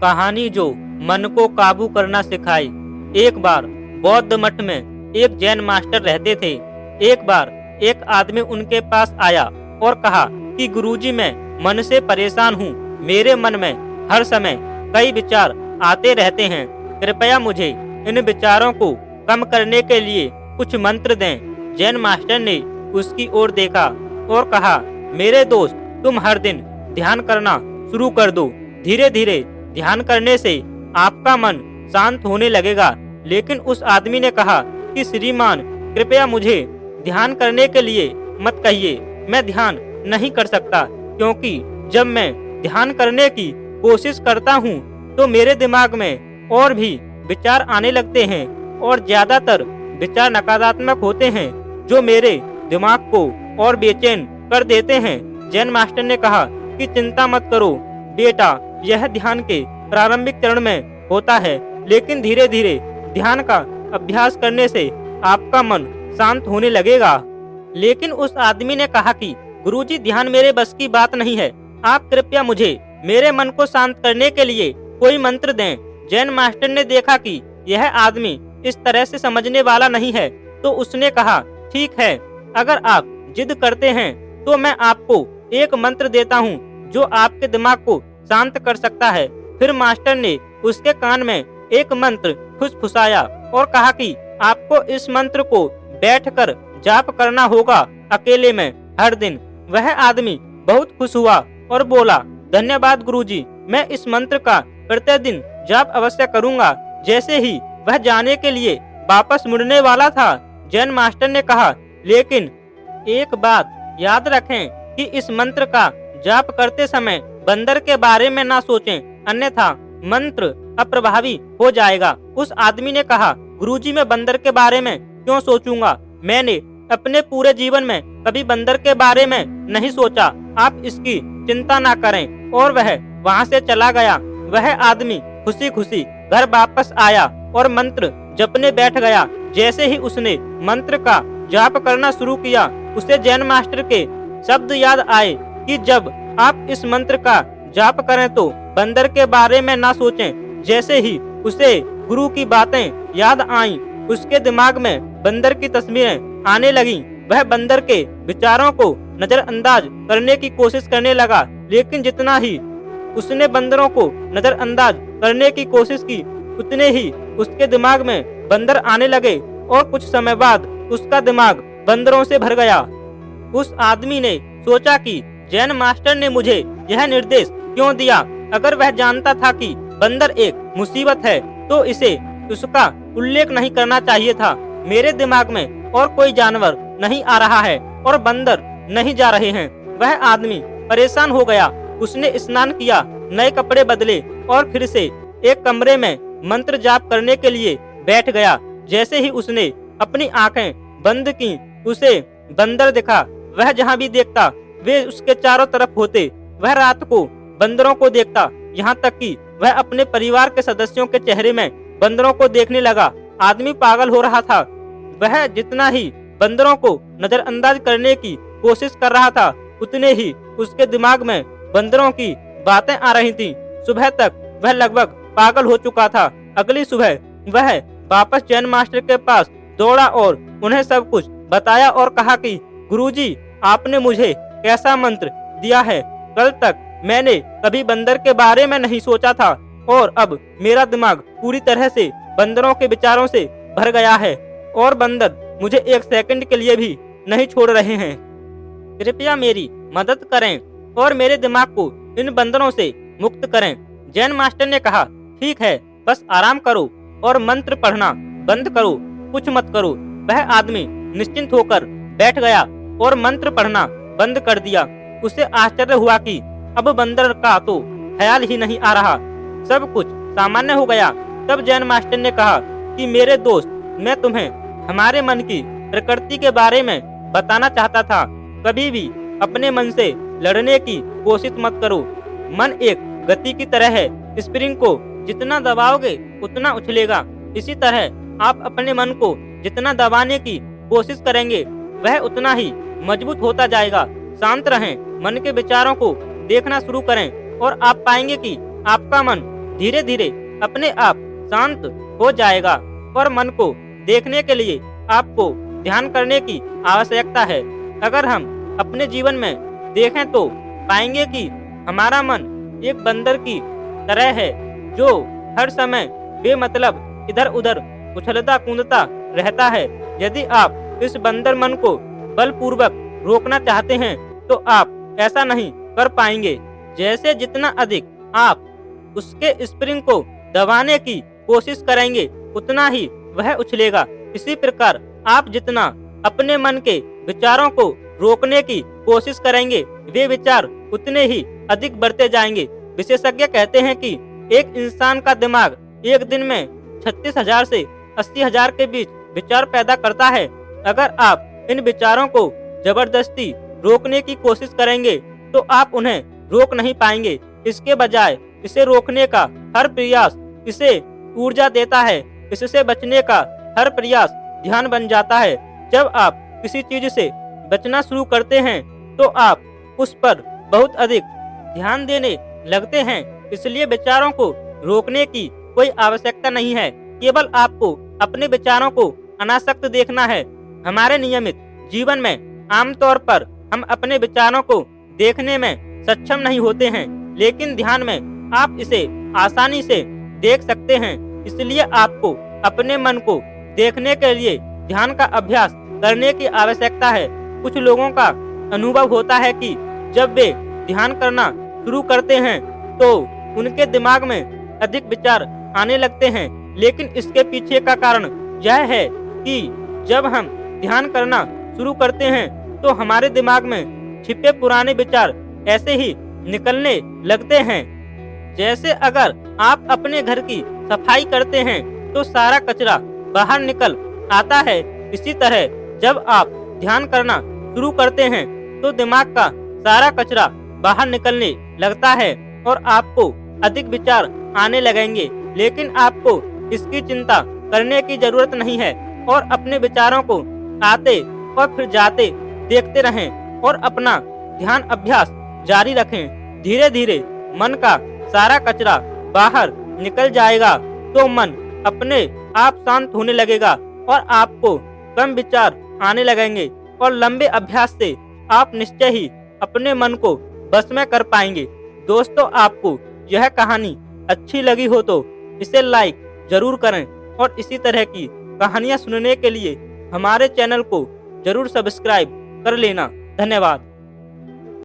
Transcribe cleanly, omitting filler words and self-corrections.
कहानी जो मन को काबू करना सिखाए। एक बार बौद्ध मठ में एक जैन मास्टर रहते थे। एक बार एक आदमी उनके पास आया और कहा कि गुरुजी, मैं मन से परेशान हूँ। मेरे मन में हर समय कई विचार आते रहते हैं। कृपया मुझे इन विचारों को कम करने के लिए कुछ मंत्र दें। जैन मास्टर ने उसकी ओर देखा और कहा, मेरे दोस्त, तुम हर दिन ध्यान करना शुरू कर दो। धीरे धीरे ध्यान करने से आपका मन शांत होने लगेगा। लेकिन उस आदमी ने कहा कि श्रीमान, कृपया मुझे ध्यान करने के लिए मत कहिए। मैं ध्यान नहीं कर सकता, क्योंकि जब मैं ध्यान करने की कोशिश करता हूँ तो मेरे दिमाग में और भी विचार आने लगते हैं और ज्यादातर विचार नकारात्मक होते हैं, जो मेरे दिमाग को और बेचैन कर देते हैं। जैन मास्टर ने कहा कि चिंता मत करो बेटा, यह ध्यान के प्रारंभिक चरण में होता है, लेकिन धीरे धीरे ध्यान का अभ्यास करने से आपका मन शांत होने लगेगा। लेकिन उस आदमी ने कहा कि गुरुजी, ध्यान मेरे बस की बात नहीं है। आप कृपया मुझे मेरे मन को शांत करने के लिए कोई मंत्र दें। जैन मास्टर ने देखा कि यह आदमी इस तरह से समझने वाला नहीं है, तो उसने कहा, ठीक है, अगर आप जिद करते हैं तो मैं आपको एक मंत्र देता हूँ जो आपके दिमाग को शांत कर सकता है। फिर मास्टर ने उसके कान में एक मंत्र फुसफुसाया और कहा कि आपको इस मंत्र को बैठकर जाप करना होगा, अकेले में, हर दिन। वह आदमी बहुत खुश हुआ और बोला, धन्यवाद गुरुजी, मैं इस मंत्र का प्रतिदिन जाप अवश्य करूंगा। जैसे ही वह जाने के लिए वापस मुड़ने वाला था, जैन मास्टर ने कहा, लेकिन एक बात याद रखें कि इस मंत्र का जाप करते समय बंदर के बारे में ना सोचें, अन्यथा मंत्र अप्रभावी हो जाएगा। उस आदमी ने कहा, गुरुजी, मैं बंदर के बारे में क्यों सोचूंगा? मैंने अपने पूरे जीवन में कभी बंदर के बारे में नहीं सोचा। आप इसकी चिंता ना करें। और वह वहाँ से चला गया। वह आदमी खुशी खुशी घर वापस आया और मंत्र जपने बैठ गया। जैसे ही उसने मंत्र का जाप करना शुरू किया, उसे जैन मास्टर के शब्द याद आए कि जब आप इस मंत्र का जाप करें तो बंदर के बारे में ना सोचें। जैसे ही उसे गुरु की बातें याद आईं, उसके दिमाग में बंदर की तस्वीरें आने लगीं। वह बंदर के विचारों को नजरअंदाज करने की कोशिश करने लगा, लेकिन जितना ही उसने बंदरों को नजरअंदाज करने की कोशिश की, उतने ही उसके दिमाग में बंदर आने लगे और कुछ समय बाद उसका दिमाग बंदरों से भर गया। उस आदमी ने सोचा कि जैन मास्टर ने मुझे यह निर्देश क्यों दिया? अगर वह जानता था कि बंदर एक मुसीबत है तो इसे उसका उल्लेख नहीं करना चाहिए था। मेरे दिमाग में और कोई जानवर नहीं आ रहा है और बंदर नहीं जा रहे हैं। वह आदमी परेशान हो गया। उसने स्नान किया, नए कपड़े बदले और फिर से एक कमरे में मंत्र जाप करने के लिए बैठ गया। जैसे ही उसने अपनी आंखें बंद की, उसे बंदर दिखा। वह जहाँ भी देखता वे उसके चारों तरफ होते। वह रात को बंदरों को देखता, यहाँ तक कि वह अपने परिवार के सदस्यों के चेहरे में बंदरों को देखने लगा। आदमी पागल हो रहा था। वह जितना ही बंदरों को नजरअंदाज करने की कोशिश कर रहा था, उतने ही उसके दिमाग में बंदरों की बातें आ रही थीं। सुबह तक वह लगभग पागल हो चुका था। अगली सुबह वह वापस जैन मास्टर के पास दौड़ा और उन्हें सब कुछ बताया और कहा कि गुरुजी, आपने मुझे कैसा मंत्र दिया है? कल तक मैंने कभी बंदर के बारे में नहीं सोचा था और अब मेरा दिमाग पूरी तरह से बंदरों के विचारों से भर गया है और बंदर मुझे एक सेकंड के लिए भी नहीं छोड़ रहे हैं। कृपया मेरी मदद करें और मेरे दिमाग को इन बंदरों से मुक्त करें। जैन मास्टर ने कहा, ठीक है, बस आराम करो और मंत्र पढ़ना बंद करो, कुछ मत करो। वह आदमी निश्चिंत होकर बैठ गया और मंत्र पढ़ना बंद कर दिया। उसे आश्चर्य हुआ कि अब बंदर का तो ख्याल ही नहीं आ रहा। सब कुछ सामान्य हो गया। तब जैन मास्टर ने कहा कि मेरे दोस्त, मैं तुम्हें हमारे मन की प्रकृति के बारे में बताना चाहता था। कभी भी अपने मन से लड़ने की कोशिश मत करो। मन एक गति की तरह है, स्प्रिंग को जितना दबाओगे उतना उछलेगा। इसी तरह आप अपने मन को जितना दबाने की कोशिश करेंगे, वह उतना ही मजबूत होता जाएगा। शांत रहें, मन के विचारों को देखना शुरू करें और आप पाएंगे कि आपका मन धीरे धीरे अपने आप शांत हो जाएगा और मन को देखने के लिए आपको ध्यान करने की आवश्यकता है। अगर हम अपने जीवन में देखें तो पाएंगे कि हमारा मन एक बंदर की तरह है जो हर समय बेमतलब इधर उधर उछलता कूदता रहता है। यदि आप इस बंदर मन को बलपूर्वक रोकना चाहते हैं तो आप ऐसा नहीं कर पाएंगे। जैसे जितना अधिक आप उसके स्प्रिंग को दबाने की कोशिश करेंगे उतना ही वह उछलेगा। इसी प्रकार आप जितना अपने मन के विचारों को रोकने की कोशिश करेंगे वे विचार उतने ही अधिक बढ़ते जाएंगे। विशेषज्ञ कहते हैं कि एक इंसान का दिमाग एक दिन में 36,000 से 80,000 के बीच विचार पैदा करता है। अगर आप इन विचारों को जबरदस्ती रोकने की कोशिश करेंगे तो आप उन्हें रोक नहीं पाएंगे। इसके बजाय इसे रोकने का हर प्रयास इसे ऊर्जा देता है। इससे बचने का हर प्रयास ध्यान बन जाता है। जब आप किसी चीज से बचना शुरू करते हैं तो आप उस पर बहुत अधिक ध्यान देने लगते हैं। इसलिए विचारों को रोकने की कोई आवश्यकता नहीं है, केवल आपको अपने विचारों को अनासक्त देखना है। हमारे नियमित जीवन में आमतौर पर हम अपने विचारों को देखने में सक्षम नहीं होते हैं, लेकिन ध्यान में आप इसे आसानी से देख सकते हैं। इसलिए आपको अपने मन को देखने के लिए ध्यान का अभ्यास करने की आवश्यकता है। कुछ लोगों का अनुभव होता है कि जब वे ध्यान करना शुरू करते हैं तो उनके दिमाग में अधिक विचार आने लगते हैं, लेकिन इसके पीछे का कारण यह है कि जब हम ध्यान करना शुरू करते हैं तो हमारे दिमाग में छिपे पुराने विचार ऐसे ही निकलने लगते हैं। जैसे अगर आप अपने घर की सफाई करते हैं तो सारा कचरा बाहर निकल आता है। इसी तरह जब आप ध्यान करना शुरू करते हैं तो दिमाग का सारा कचरा बाहर निकलने लगता है और आपको अधिक विचार आने लगेंगे। लेकिन आपको इसकी चिंता करने की जरूरत नहीं है और अपने विचारों को आते और फिर जाते देखते रहें और अपना ध्यान अभ्यास जारी रखें। धीरे धीरे मन का सारा कचरा बाहर निकल जाएगा तो मन अपने आप शांत होने लगेगा और आपको कम विचार आने लगेंगे और लंबे अभ्यास से आप निश्चय ही अपने मन को बस में कर पाएंगे। दोस्तों, आपको यह कहानी अच्छी लगी हो तो इसे लाइक जरूर करें और इसी तरह की कहानियां सुनने के लिए हमारे चैनल को जरूर सब्सक्राइब कर लेना। धन्यवाद।